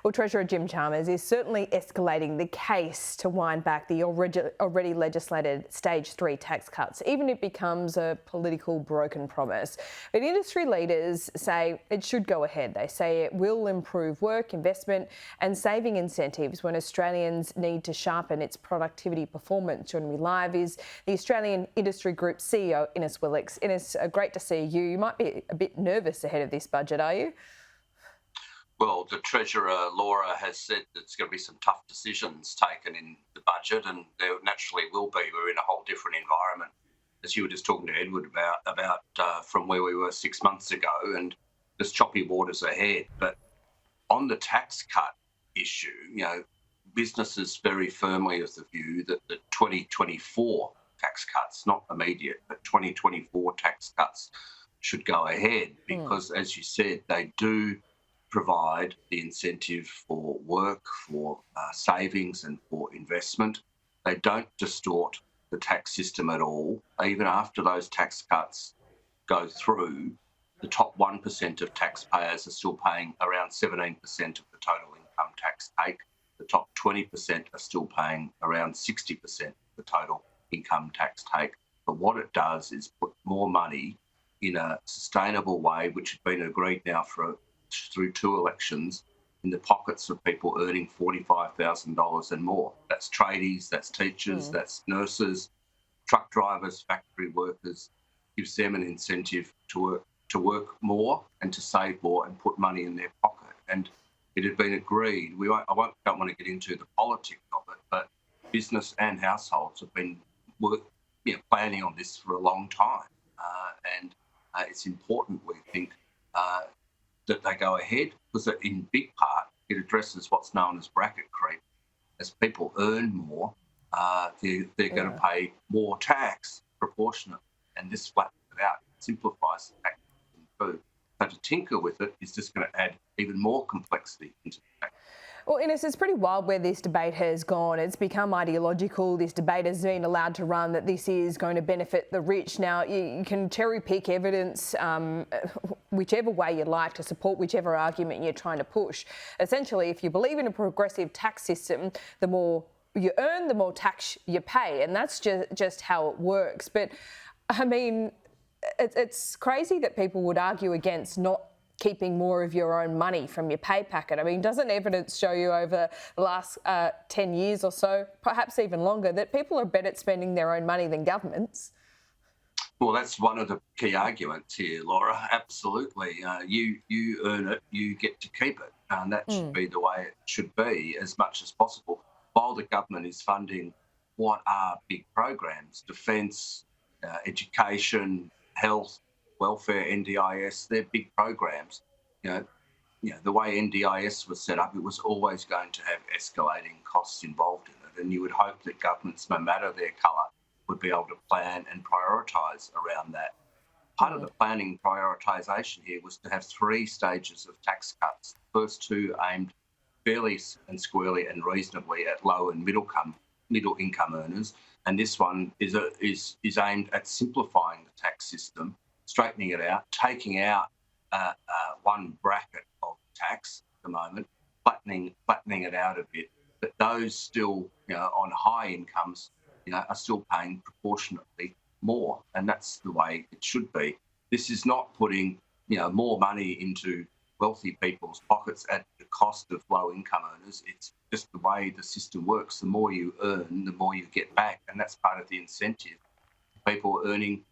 Well, Treasurer Jim Chalmers is certainly escalating the case to wind back the already legislated Stage 3 tax cuts, even if it becomes a political broken promise. But industry leaders say it should go ahead. They say it will improve work, investment and saving incentives when Australians need to sharpen its productivity performance. Joining me live is the Australian Industry Group CEO, Willox. Ines, great to see you. You might be a bit nervous ahead of this budget, are you? Well, the Treasurer, Laura, has said that there's going to be some tough decisions taken in the budget, and there naturally will be. We're in a whole different environment, as you were just talking to Edward about from where we were 6 months ago, and there's choppy waters ahead. But on the tax cut issue, businesses very firmly of the view that the 2024 tax cuts, not immediate, but 2024 tax cuts should go ahead because, as you said, they do provide the incentive for work, for savings and for investment. They don't distort the tax system at all. Even after those tax cuts go through, the top 1% of taxpayers are still paying around 17% of the total income tax take. The top 20% are still paying around 60% of the total income tax take. But what it does is put more money in a sustainable way, which has been agreed now through 2 elections, in the pockets of people earning $45,000 and more. That's tradies, that's teachers, that's nurses, truck drivers, factory workers. Gives them an incentive to work more and to save more and put money in their pocket. And it had been agreed. Don't want to get into the politics of it, but business and households have been planning on this for a long time, and it's important, we think, that they go ahead, because in big part it addresses what's known as bracket creep. As people earn more, they're going to pay more tax proportionately, and this flattens it out, simplifies the tax system too. So to tinker with it is just going to add even more complexity into the tax. Well, Ines, it's pretty wild where this debate has gone. It's become ideological. This debate has been allowed to run that this is going to benefit the rich. Now, you can cherry pick evidence whichever way you like to support whichever argument you're trying to push. Essentially, if you believe in a progressive tax system, the more you earn, the more tax you pay. And that's just how it works. But, I mean, it's crazy that people would argue against not keeping more of your own money from your pay packet. I mean, doesn't evidence show you over the last 10 years or so, perhaps even longer, that people are better at spending their own money than governments? Well, that's one of the key arguments here, Laura. Absolutely. You earn it, you get to keep it. And that should be the way it should be as much as possible. While the government is funding what are big programs, defence, education, health, welfare, NDIS, they're big programs. The way NDIS was set up, it was always going to have escalating costs involved in it. And you would hope that governments, no matter their colour, would be able to plan and prioritise around that. Part of the planning prioritisation here was to have 3 stages of tax cuts. The first 2 aimed fairly and squarely and reasonably at low and middle income earners. And this one is aimed at simplifying the tax system, straightening it out, taking out one bracket of tax at the moment, flattening it out a bit. But those still, on high incomes, are still paying proportionately more, and that's the way it should be. This is not putting, more money into wealthy people's pockets at the cost of low income earners. It's just the way the system works. The more you earn, the more you get back, and that's part of the incentive. People earning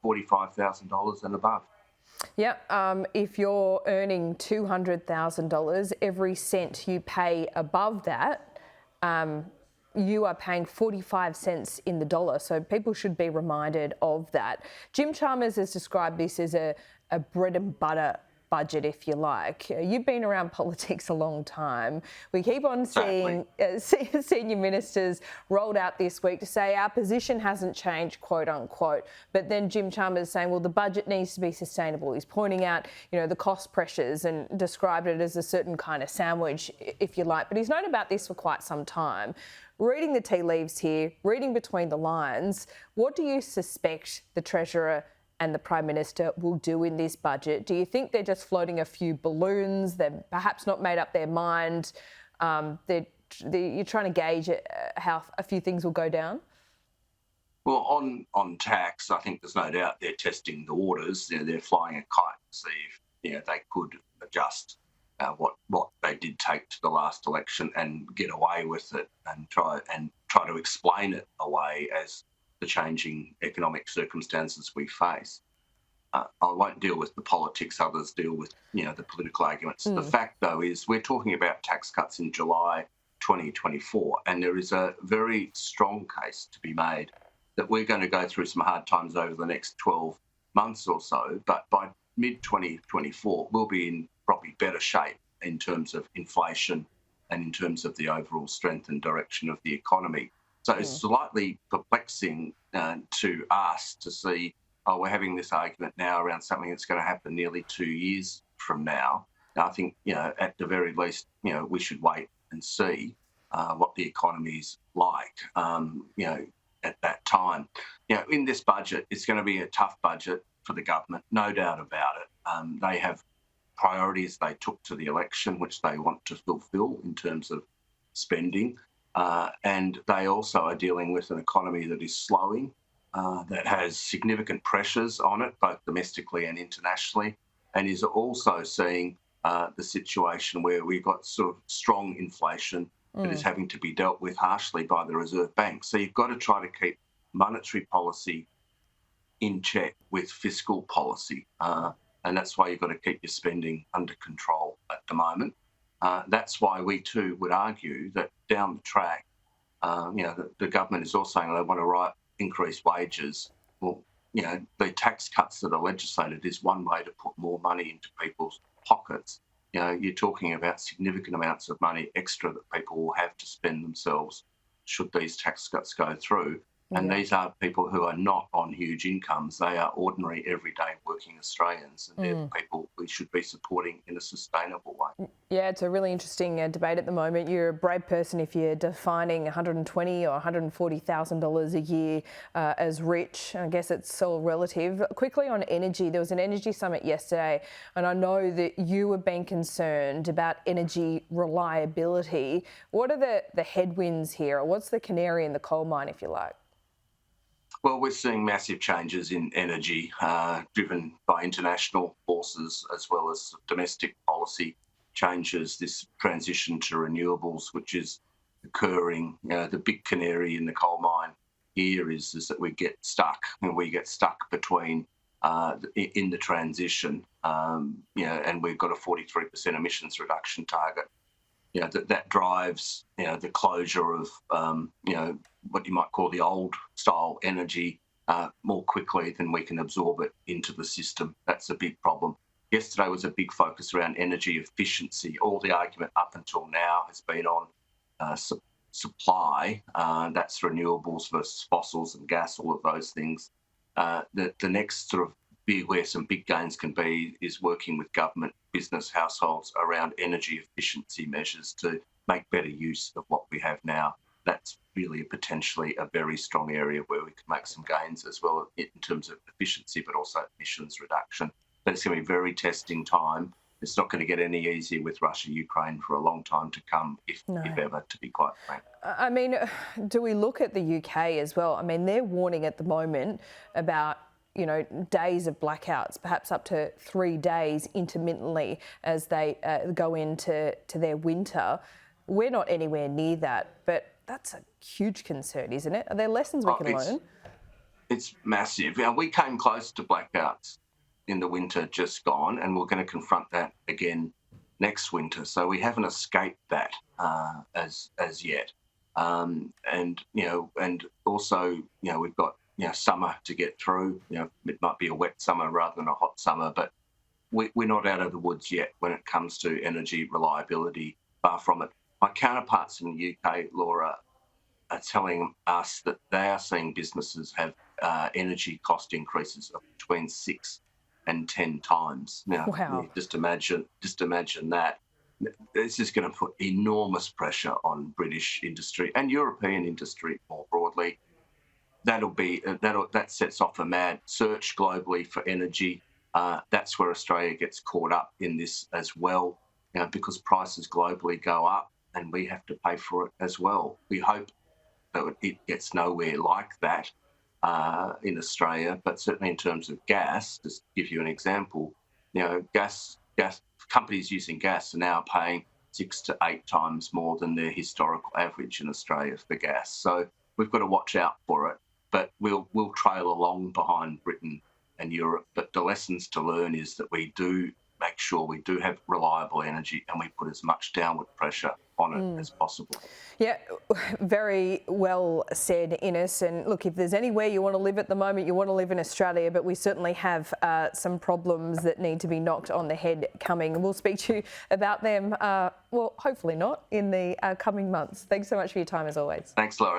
$45,000 and above. Yeah, if you're earning $200,000, every cent you pay above that, you are paying 45 cents in the dollar. So people should be reminded of that. Jim Chalmers has described this as a bread and butter budget, if you like. You've been around politics a long time. We keep on seeing senior ministers rolled out this week to say our position hasn't changed, quote unquote. But then Jim Chalmers saying, well, the budget needs to be sustainable. He's pointing out, the cost pressures and described it as a certain kind of sandwich, if you like. But he's known about this for quite some time. Reading the tea leaves here, reading between the lines, what do you suspect the Treasurer and the Prime Minister will do in this budget? Do you think they're just floating a few balloons? They're perhaps not made up their mind. You're trying to gauge how a few things will go down? Well, on tax, I think there's no doubt they're testing the waters. They're flying a kite to see if they could adjust what they did take to the last election and get away with it, and try to explain it away as the changing economic circumstances we face. I won't deal with the politics. Others deal with the political arguments. The fact, though, is we're talking about tax cuts in July 2024, and there is a very strong case to be made that we're going to go through some hard times over the next 12 months or so, but by mid-2024, we'll be in probably better shape in terms of inflation and in terms of the overall strength and direction of the economy. So it's slightly perplexing to us to see, we're having this argument now around something that's going to happen nearly 2 years from now. And I think, at the very least, we should wait and see what the economy's like, at that time. In this budget, it's going to be a tough budget for the government, no doubt about it. They have priorities they took to the election, which they want to fulfil in terms of spending. And they also are dealing with an economy that is slowing, that has significant pressures on it, both domestically and internationally, and is also seeing the situation where we've got sort of strong inflation that is having to be dealt with harshly by the Reserve Bank. So you've got to try to keep monetary policy in check with fiscal policy. And that's why you've got to keep your spending under control at the moment. That's why we too would argue that down the track, the government is also saying they want to increase wages. Well, the tax cuts that are legislated is one way to put more money into people's pockets. You're talking about significant amounts of money extra that people will have to spend themselves should these tax cuts go through. And these are people who are not on huge incomes. They are ordinary, everyday working Australians, and they're the people we should be supporting in a sustainable way. Yeah, it's a really interesting debate at the moment. You're a brave person if you're defining $120,000 or $140,000 a year as rich. I guess it's all relative. Quickly on energy, there was an energy summit yesterday, and I know that you were being concerned about energy reliability. What are the headwinds here, or what's the canary in the coal mine, if you like? Well, we're seeing massive changes in energy driven by international forces as well as domestic policy changes, this transition to renewables, which is occurring. The big canary in the coal mine here is that we get stuck. We get stuck between in the transition, and we've got a 43% emissions reduction target. That drives, the closure of, what you might call the old style energy more quickly than we can absorb it into the system. That's a big problem. Yesterday was a big focus around energy efficiency. All the argument up until now has been on supply. That's renewables versus fossils and gas, all of those things. The next sort of where some big gains can be is working with government, business, households around energy efficiency measures to make better use of what we have now. That's really potentially a very strong area where we can make some gains as well in terms of efficiency, but also emissions reduction. But it's going to be a very testing time. It's not going to get any easier with Russia-Ukraine for a long time to come, if ever, to be quite frank. I mean, do we look at the UK as well? I mean, they're warning at the moment about days of blackouts, perhaps up to 3 days intermittently as they go into their winter. We're not anywhere near that, but that's a huge concern, isn't it? Are there lessons we can learn? It's massive. We came close to blackouts in the winter just gone, and we're going to confront that again next winter. So we haven't escaped that as yet. And also, we've got summer to get through. It might be a wet summer rather than a hot summer, but we're not out of the woods yet when it comes to energy reliability, far from it. My counterparts in the UK, Laura, are telling us that they are seeing businesses have energy cost increases of between 6 and 10 times. Now, wow. Just imagine that. This is going to put enormous pressure on British industry and European industry more broadly. that sets off a mad search globally for energy. That's where Australia gets caught up in this as well, because prices globally go up and we have to pay for it as well. We hope that it gets nowhere like that in Australia, but certainly in terms of gas, just to give you an example, gas companies using gas are now paying 6 to 8 times more than their historical average in Australia for gas. So we've got to watch out for it, but we'll trail along behind Britain and Europe. But the lessons to learn is that we do make sure we do have reliable energy and we put as much downward pressure on it as possible. Yeah, very well said, Innes. And look, if there's anywhere you want to live at the moment, you want to live in Australia, but we certainly have some problems that need to be knocked on the head coming. And we'll speak to you about them, well, hopefully not, in the coming months. Thanks so much for your time as always. Thanks, Laurie.